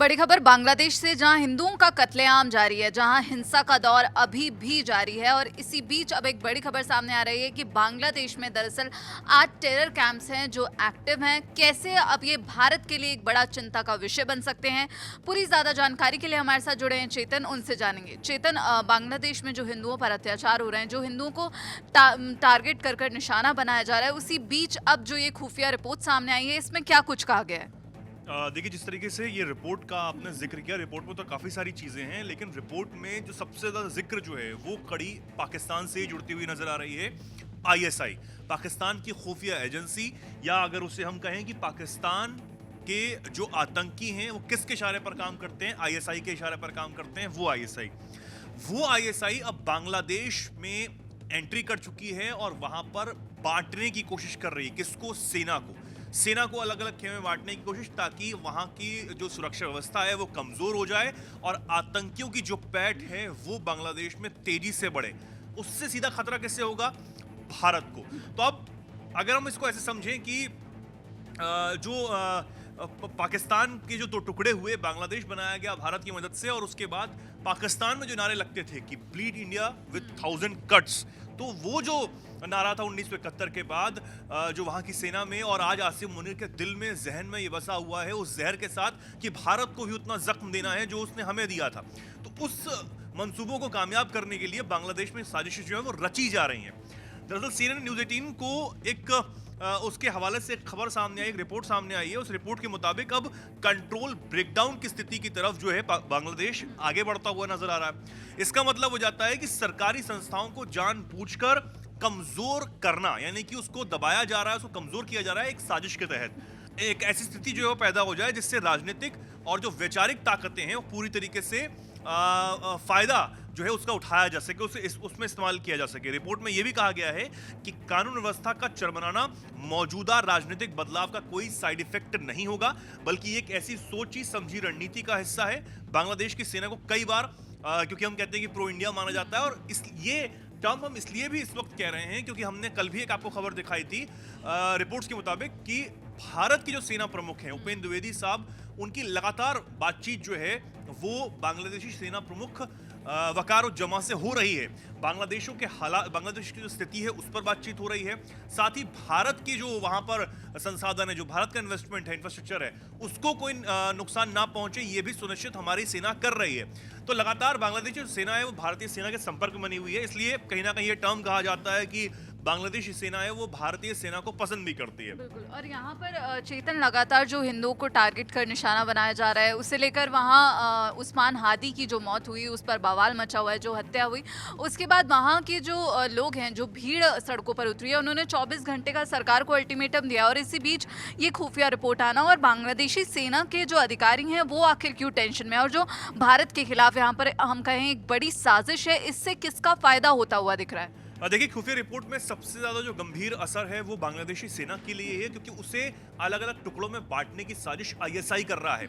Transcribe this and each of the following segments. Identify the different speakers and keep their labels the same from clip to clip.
Speaker 1: बड़ी खबर बांग्लादेश से, जहां हिंदुओं का कत्लेआम जारी है, जहां हिंसा का दौर अभी भी जारी है। और इसी बीच अब एक बड़ी खबर सामने आ रही है कि बांग्लादेश में दरअसल 8 टेरर कैंप्स हैं जो एक्टिव हैं। कैसे अब ये भारत के लिए एक बड़ा चिंता का विषय बन सकते हैं, पूरी ज्यादा जानकारी के लिए हमारे साथ जुड़े हैं चेतन, उनसे जानेंगे। चेतन, बांग्लादेश में जो हिंदुओं पर अत्याचार हो रहे हैं, जो हिंदुओं को टारगेट कर निशाना बनाया जा रहा है, उसी बीच अब जो ये खुफिया रिपोर्ट सामने आई है, इसमें क्या कुछ कहा गया है?
Speaker 2: देखिए, जिस तरीके से ये रिपोर्ट का आपने जिक्र किया, रिपोर्ट में तो काफ़ी सारी चीज़ें हैं, लेकिन रिपोर्ट में जो सबसे ज़्यादा जिक्र जो है वो कड़ी पाकिस्तान से जुड़ती हुई नज़र आ रही है। आईएसआई, पाकिस्तान की खुफिया एजेंसी, या अगर उसे हम कहें कि पाकिस्तान के जो आतंकी हैं वो किसके इशारे पर काम करते हैं, आईएसआई के इशारे पर काम करते हैं। वो आईएसआई अब बांग्लादेश में एंट्री कर चुकी है और वहां पर बांटने की कोशिश कर रही है। किसको? सेना को अलग अलग खेमे में बांटने की कोशिश, ताकि वहां की जो सुरक्षा व्यवस्था है वो कमजोर हो जाए और आतंकियों की जो पैठ है वो बांग्लादेश में तेजी से बढ़े। उससे सीधा खतरा किससे होगा? भारत को। तो अब अगर हम इसको ऐसे समझें कि पाकिस्तान के जो दो टुकड़े हुए, बांग्लादेश बनाया गया भारत की मदद से, और उसके बाद पाकिस्तान में जो नारे लगते थे कि ब्लीड इंडिया विद 1000 कट्स, तो वो जो नारा था 1971 के बाद जो वहां की सेना में और आज आसिम मुनीर के दिल में, जहन में ये बसा हुआ है, उस जहर के साथ कि भारत को भी उतना जख्म देना है जो उसने हमें दिया था। तो उस मंसूबों को कामयाब करने के लिए बांग्लादेश में साजिशें जो है वो रची जा रही हैं। दरअसल CNN न्यूज़ 18 को एक उसके हवाले से एक खबर सामने आई, एक रिपोर्ट सामने आई है। उस रिपोर्ट के मुताबिक अब कंट्रोल ब्रेकडाउन की स्थिति की तरफ जो है बांग्लादेश आगे बढ़ता हुआ नजर आ रहा है। इसका मतलब हो जाता है कि सरकारी संस्थाओं को जानबूझकर कमजोर करना, यानी कि उसको दबाया जा रहा है, उसको कमजोर किया जा रहा है एक साजिश के तहत। एक ऐसी स्थिति जो है वो पैदा हो जाए जिससे राजनीतिक और जो वैचारिक ताकतें हैं वो पूरी तरीके से फायदा जो है उसका उठाया जा सके, उसे उसमें इस्तेमाल किया जा सके। रिपोर्ट में यह भी कहा गया है कि कानून व्यवस्था का चरमराना मौजूदा राजनीतिक बदलाव का कोई साइड इफेक्ट नहीं होगा, बल्कि एक ऐसी सोची समझी रणनीति का हिस्सा है। बांग्लादेश की सेना को कई बार क्योंकि हम कहते हैं कि प्रो इंडिया माना जाता है, और ये टर्म हम इसलिए भी इस वक्त कह रहे हैं क्योंकि हमने कल भी एक आपको खबर दिखाई थी रिपोर्ट्स के मुताबिक कि भारत की जो सेना प्रमुख हैं उपेंद्र द्विवेदी साहब, उनकी लगातार बातचीत जो है वो बांग्लादेशी सेना प्रमुख वकारुज्जमा से हो रही है। बांग्लादेश की जो स्थिति है उस पर बातचीत हो रही है। साथ ही भारत के जो वहां पर संसाधन है, जो भारत का इन्वेस्टमेंट है, इंफ्रास्ट्रक्चर है, उसको कोई नुकसान ना पहुंचे, ये भी सुनिश्चित हमारी सेना कर रही है। तो लगातार बांग्लादेश जो सेना है वो भारतीय सेना के संपर्क में बनी हुई है। इसलिए कहीं ना कहीं ये टर्म कहा जाता है कि बांग्लादेशी सेना है वो भारतीय सेना को पसंद भी करती है।
Speaker 1: बिल्कुल। और यहाँ पर चेतन, लगातार जो हिंदुओं को टारगेट कर निशाना बनाया जा रहा है, उसे लेकर वहाँ उस्मान हादी की जो मौत हुई, उस पर बवाल मचा हुआ है, जो हत्या हुई, उसके बाद वहाँ के जो लोग हैं, जो भीड़ सड़कों पर उतरी है, उन्होंने 24 घंटे का सरकार को अल्टीमेटम दिया। और इसी बीच ये खुफिया रिपोर्ट आना, और बांग्लादेशी सेना के जो अधिकारी हैं वो आखिर क्यों टेंशन में, और जो भारत के खिलाफ यहाँ पर हम कहें एक बड़ी साजिश है, इससे किसका फायदा होता हुआ दिख रहा है?
Speaker 2: देखिए, खुफिया रिपोर्ट में सबसे ज्यादा जो गंभीर असर है वो बांग्लादेशी सेना के लिए है, क्योंकि उसे अलग अलग टुकड़ों में बांटने की साजिश आईएसआई कर रहा है।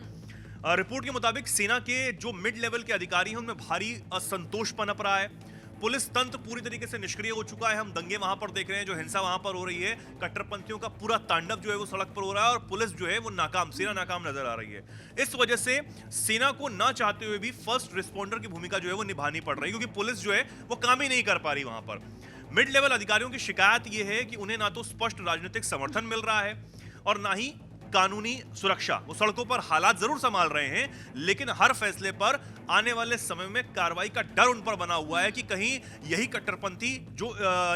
Speaker 2: रिपोर्ट के मुताबिक सेना के जो मिड लेवल के अधिकारी हैं उनमें भारी असंतोष पनप रहा है। पुलिस तंत्र पूरी तरीके से निष्क्रिय हो चुका है। हम दंगे वहां पर देख रहे हैं, जो हिंसा वहां पर हो रही है, कट्टरपंथियों का पूरा तांडव जो है वो सड़क पर हो रहा है, और पुलिस जो है वो सेना नाकाम नजर आ रही है। इस वजह से सेना को ना चाहते हुए भी फर्स्ट रिस्पॉन्डर की भूमिका जो है वो निभानी पड़ रही है, क्योंकि पुलिस जो है वो काम ही नहीं कर पा रही वहां पर। मिड लेवल अधिकारियों की शिकायत यह है कि उन्हें ना तो स्पष्ट राजनीतिक समर्थन मिल रहा है और ना ही कानूनी सुरक्षा। वो सड़कों पर हालात जरूर संभाल रहे हैं, लेकिन हर फैसले पर आने वाले समय में कार्रवाई का डर उन पर बना हुआ है कि कहीं यही कट्टरपंथी जो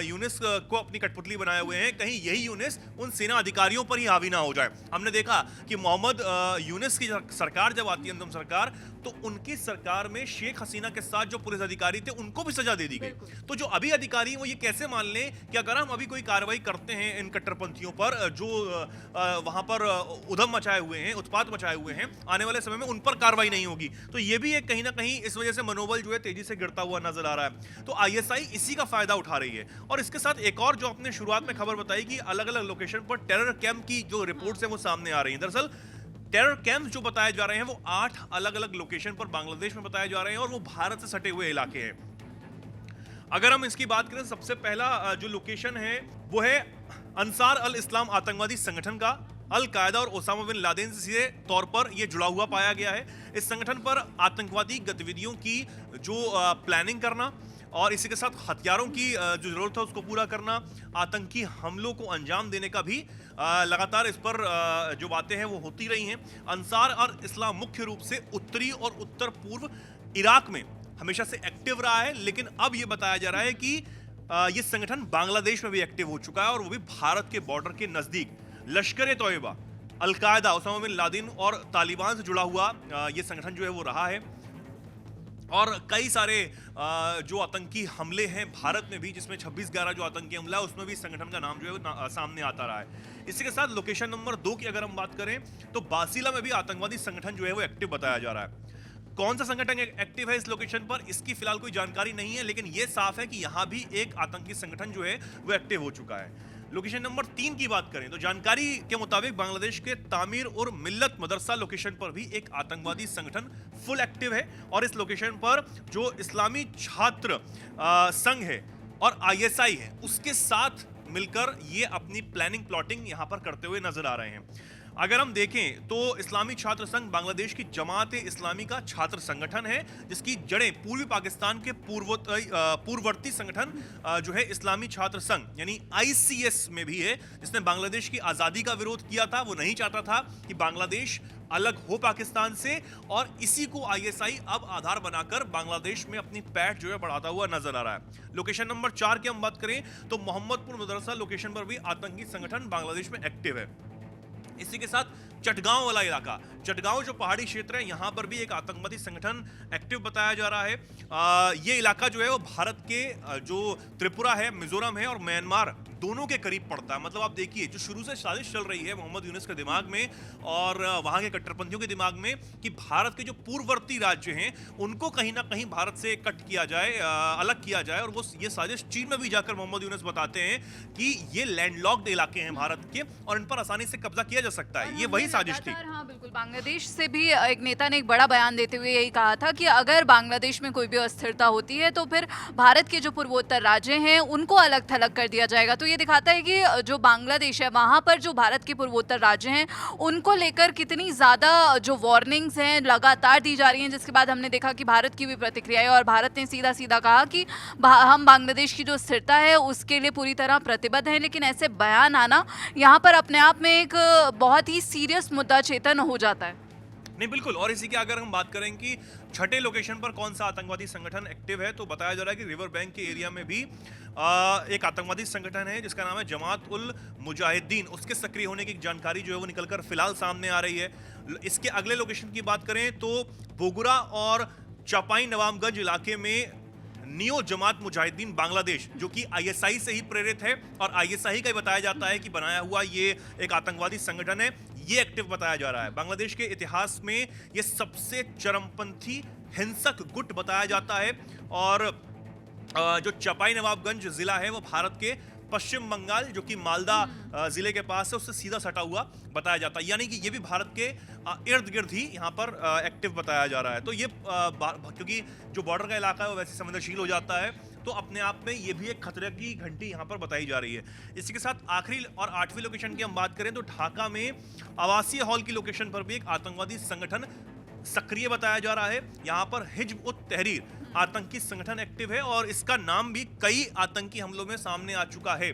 Speaker 2: यूनिस को अपनी कठपुतली बनाए हुए हैं, कहीं यही यूनिस उन सेना अधिकारियों पर ही हावी ना हो जाए। हमने देखा कि मोहम्मद यूनिस की सरकार जब आती है, अंतिम सरकार, तो उनकी सरकार में शेख हसीना के साथ जो पुलिस अधिकारी थे उनको भी सजा दे दी गई। तो जो अभी अधिकारी वो ये कैसे मान लें कि अगर हम अभी कोई कार्रवाई करते हैं इन कट्टरपंथियों पर जो वहां पर उधम मचाए हुए हैं, उत्पात मचाए हुए हैं, आने वाले समय में उन पर कार्रवाई नहीं होगी। तो ये भी एक कहीं ना कहीं इस वजह से मनोबल जो है तेजी से गिरता हुआ नजर आ रहा है। तो आईएसआई इसी का फायदा उठा रही है। और इसके साथ एक और जो आपने शुरुआत में खबर बताई कि अलग अलग लोकेशन पर टेरर कैंप की जो रिपोर्ट्स हैं वो सामने आ रही हैं। दरअसल टेरर कैंप जो बताए जा रहे हैं वो 8 अलग अलग लोकेशन पर बांग्लादेश में बताए जा रहे हैं, और वो भारत से सटे हुए इलाके हैं। अगर हम इसकी बात करें, सबसे पहला जो लोकेशन है वो है अंसार अल इस्लाम आतंकवादी संगठन का, अल कायदा और ओसामा बिन लादेन से सीधे तौर पर यह जुड़ा हुआ पाया गया है। इस संगठन पर आतंकवादी गतिविधियों की जो प्लानिंग करना और इसी के साथ हथियारों की जो जरूरत है उसको पूरा करना, आतंकी हमलों को अंजाम देने का भी लगातार इस पर जो बातें हैं वो होती रही हैं। अंसार और इस्लाम मुख्य रूप से उत्तरी और उत्तर पूर्व इराक में हमेशा से एक्टिव रहा है, लेकिन अब ये बताया जा रहा है कि ये संगठन बांग्लादेश में भी एक्टिव हो चुका है और वो भी भारत के बॉर्डर के नजदीक। लश्कर ए तोयबा, अल कायदा, ओसामा बिन लादेन और तालिबान से जुड़ा हुआ ये संगठन जो है वो रहा है और कई सारे जो आतंकी हमले हैं भारत में भी, जिसमें 26/11 जो आतंकी हमला है उसमें भी संगठन का नाम जो है सामने आता रहा है। इसी के साथ लोकेशन नंबर 2 की अगर हम बात करें तो बासिला में भी आतंकवादी संगठन जो है वो एक्टिव बताया जा रहा है। कौन सा संगठन एक्टिव है इस लोकेशन पर, इसकी फिलहाल कोई जानकारी नहीं है, लेकिन यह साफ है कि यहां भी एक आतंकी संगठन जो है वो एक्टिव हो चुका है। लोकेशन नंबर 3 की बात करें तो जानकारी के मुताबिक बांग्लादेश के तामीर और मिल्लत मदरसा लोकेशन पर भी एक आतंकवादी संगठन फुल एक्टिव है और इस लोकेशन पर जो इस्लामी छात्र संघ है और ISI है उसके साथ मिलकर ये अपनी प्लानिंग प्लॉटिंग यहां पर करते हुए नजर आ रहे हैं। अगर हम देखें तो इस्लामी छात्र संघ बांग्लादेश की जमात ए इस्लामी का छात्र संगठन है, जिसकी जड़ें पूर्वी पाकिस्तान के पूर्ववर्ती संगठन जो है इस्लामी छात्र संघ यानी ICS में भी है, जिसने बांग्लादेश की आज़ादी का विरोध किया था। वो नहीं चाहता था कि बांग्लादेश अलग हो पाकिस्तान से और इसी को ISI अब आधार बनाकर बांग्लादेश में अपनी पैठ जो है बढ़ाता हुआ नजर आ रहा है। लोकेशन नंबर 4 की हम बात करें तो मोहम्मदपुर मदरसा लोकेशन पर भी आतंकी संगठन बांग्लादेश में एक्टिव है। इसी के साथ चटगांव वाला इलाका, चटगांव जो पहाड़ी क्षेत्र है यहां पर भी एक आतंकवादी संगठन एक्टिव बताया जा रहा है। ये इलाका जो है वो भारत के जो त्रिपुरा है, मिजोरम है और म्यांमार दोनों के करीब पड़ता है। मतलब आप देखिए जो शुरू से साजिश चल रही है मोहम्मद यूनुस के दिमाग में और वहां के कट्टरपंथियों के दिमाग में कि भारत के जो पूर्ववर्ती राज्य हैं उनको कहीं ना कहीं भारत से कट किया जाए, अलग किया जाए और वो ये साजिश चीन में भी जाकर मोहम्मद यूनुस बताते हैं कि ये लैंडलॉक्ड इलाके हैं भारत के और इन पर आसानी से कब्जा किया जा सकता है। ये वही साजिश थी।
Speaker 1: हाँ बिल्कुल, बांग्लादेश से भी एक नेता ने एक बड़ा बयान देते हुए यही कहा था कि अगर बांग्लादेश में कोई भी अस्थिरता होती है तो फिर भारत के जो पूर्वोत्तर राज्य हैं उनको अलग थलग कर दिया जाएगा। तो ये दिखाता है कि जो बांग्लादेश है वहां पर जो भारत के पूर्वोत्तर राज्य हैं उनको लेकर कितनी ज्यादा जो वार्निंग्स हैं लगातार दी जा रही हैं, जिसके बाद हमने देखा कि भारत की भी प्रतिक्रिया है और भारत ने सीधा सीधा कहा कि हम बांग्लादेश की जो स्थिरता है उसके लिए पूरी तरह प्रतिबद्ध हैं। लेकिन ऐसे बयान आना यहाँ पर अपने आप में एक बहुत ही सीरियस मुद्दा चेतन हो जाता है।
Speaker 2: नहीं बिल्कुल, और इसी की अगर हम बात करें कि छठे लोकेशन पर कौन सा आतंकवादी संगठन एक्टिव है तो बताया जा रहा है कि रिवर बैंक के एरिया में भी एक आतंकवादी संगठन है जिसका नाम है जमात उल मुजाहिदीन। उसके सक्रिय होने की जानकारी जो है वो निकलकर फिलहाल सामने आ रही है। इसके अगले लोकेशन की बात करें तो बोगुरा और चापाई नवाबगंज इलाके में नियो जमात मुजाहिदीन बांग्लादेश जो कि ISI से ही प्रेरित है और ISI का ही बताया जाता है कि बनाया हुआ ये एक आतंकवादी संगठन है, ये एक्टिव बताया जा रहा है। बांग्लादेश के इतिहास में ये सबसे चरमपंथी हिंसक गुट बताया जाता है और जो चपाई नवाबगंज जिला है वो भारत के पश्चिम बंगाल जो कि मालदा जिले के पास है उससे सीधा सटा हुआ बताया जाता है, यानी कि ये भी भारत के इर्द गिर्द ही यहाँ पर एक्टिव बताया जा रहा है। तो ये क्योंकि जो बॉर्डर का इलाका है वो वैसे संवेदनशील हो जाता है तो अपने आप में ये भी एक खतरे की घंटी यहाँ पर बताई जा रही है। इसी के साथ आखिरी और 8वीं लोकेशन की हम बात करें तो ढाका में आवासीय हॉल की लोकेशन पर भी एक आतंकवादी संगठन सक्रिय बताया जा रहा है। यहाँ पर हिज्ब उत तहरीर आतंकी संगठन एक्टिव है और इसका नाम भी कई आतंकी हमलों में सामने आ चुका है।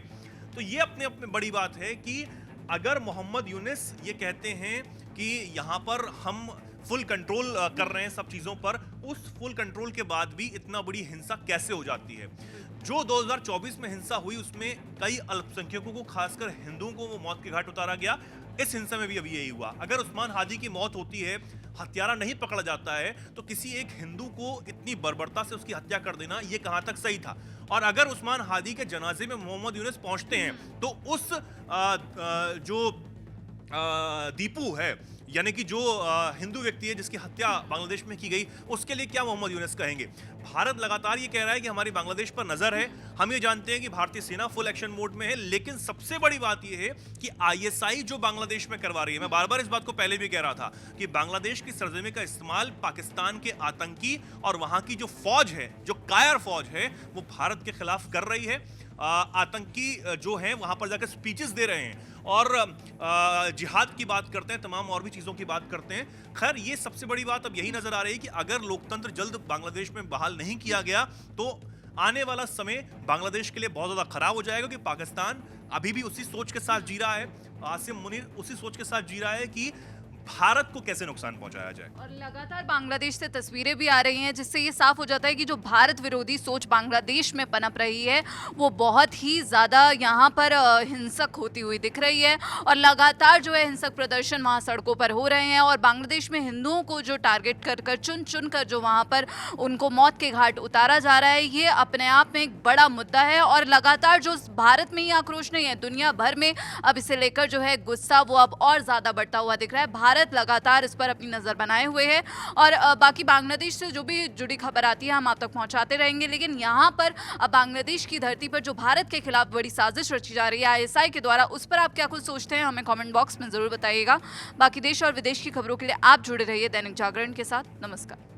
Speaker 2: तो ये अपने आप में बड़ी बात है कि अगर मोहम्मद यूनुस ये कहते हैं कि यहाँ पर हम फुल कंट्रोल कर रहे हैं सब चीजों पर, उस फुल कंट्रोल के बाद भी इतना बड़ी हिंसा कैसे हो जाती है। जो 2024 में हिंसा हुई उसमें कई अल्पसंख्यकों को खासकर हिंदुओं को वो मौत के घाट उतारा गया, इस हिंसा में भी अभी यही हुआ। अगर उस्मान हादी की मौत होती है, हत्यारा नहीं पकड़ा जाता है तो किसी एक हिंदू को इतनी बर्बरता से उसकी हत्या कर देना ये कहां तक सही था। और अगर उस्मान हादी के जनाजे में मोहम्मद यूनुस पहुंचते हैं तो उस जो दीपू है यानी कि जो हिंदू व्यक्ति है जिसकी हत्या बांग्लादेश में की गई उसके लिए क्या मोहम्मद यूनुस कहेंगे। भारत लगातार ये कह रहा है कि हमारी बांग्लादेश पर नजर है, हम ये जानते हैं कि भारतीय सेना फुल एक्शन मोड में है, लेकिन सबसे बड़ी बात ये है कि ISI जो बांग्लादेश में करवा रही है, मैं बार बार इस बात को पहले भी कह रहा था कि बांग्लादेश की सरजमी का इस्तेमाल पाकिस्तान के आतंकी और वहां की जो फौज है, जो कायर फौज है, वो भारत के खिलाफ कर रही है। आतंकी जो हैं वहां पर जाकर स्पीचेस दे रहे हैं और जिहाद की बात करते हैं, तमाम और भी चीज़ों की बात करते हैं। खैर, ये सबसे बड़ी बात अब यही नजर आ रही है कि अगर लोकतंत्र जल्द बांग्लादेश में बहाल नहीं किया गया तो आने वाला समय बांग्लादेश के लिए बहुत ज़्यादा खराब हो जाएगा, क्योंकि पाकिस्तान अभी भी उसी सोच के साथ जी रहा है, आसिम मुनीर उसी सोच के साथ जी रहा है कि भारत को कैसे नुकसान पहुंचाया जाए।
Speaker 1: और लगातार बांग्लादेश से तस्वीरें भी आ रही हैं जिससे ये साफ हो जाता है कि जो भारत विरोधी सोच बांग्लादेश में पनप रही है वो बहुत ही ज़्यादा यहाँ पर हिंसक होती हुई दिख रही है। और लगातार जो है हिंसक प्रदर्शन वहाँ सड़कों पर हो रहे हैं और बांग्लादेश में हिंदुओं को जो टारगेट कर कर चुन चुन कर जो वहाँ पर उनको मौत के घाट उतारा जा रहा है, ये अपने आप में एक बड़ा मुद्दा है। और लगातार जो भारत में ही आक्रोश नहीं है, दुनिया भर में अब इसे लेकर जो है गुस्सा वो अब और ज़्यादा बढ़ता हुआ दिख रहा है। भारत लगातार इस पर अपनी नजर बनाए हुए है और बाकी बांग्लादेश से जो भी जुड़ी खबर आती है हम आप तक पहुंचाते रहेंगे। लेकिन यहाँ पर अब बांग्लादेश की धरती पर जो भारत के खिलाफ बड़ी साजिश रची जा रही है आईएसआई के द्वारा, उस पर आप क्या कुछ सोचते हैं हमें कमेंट बॉक्स में जरूर बताइएगा। बाकी देश और विदेश की खबरों के लिए आप जुड़े रहिए दैनिक जागरण के साथ। नमस्कार।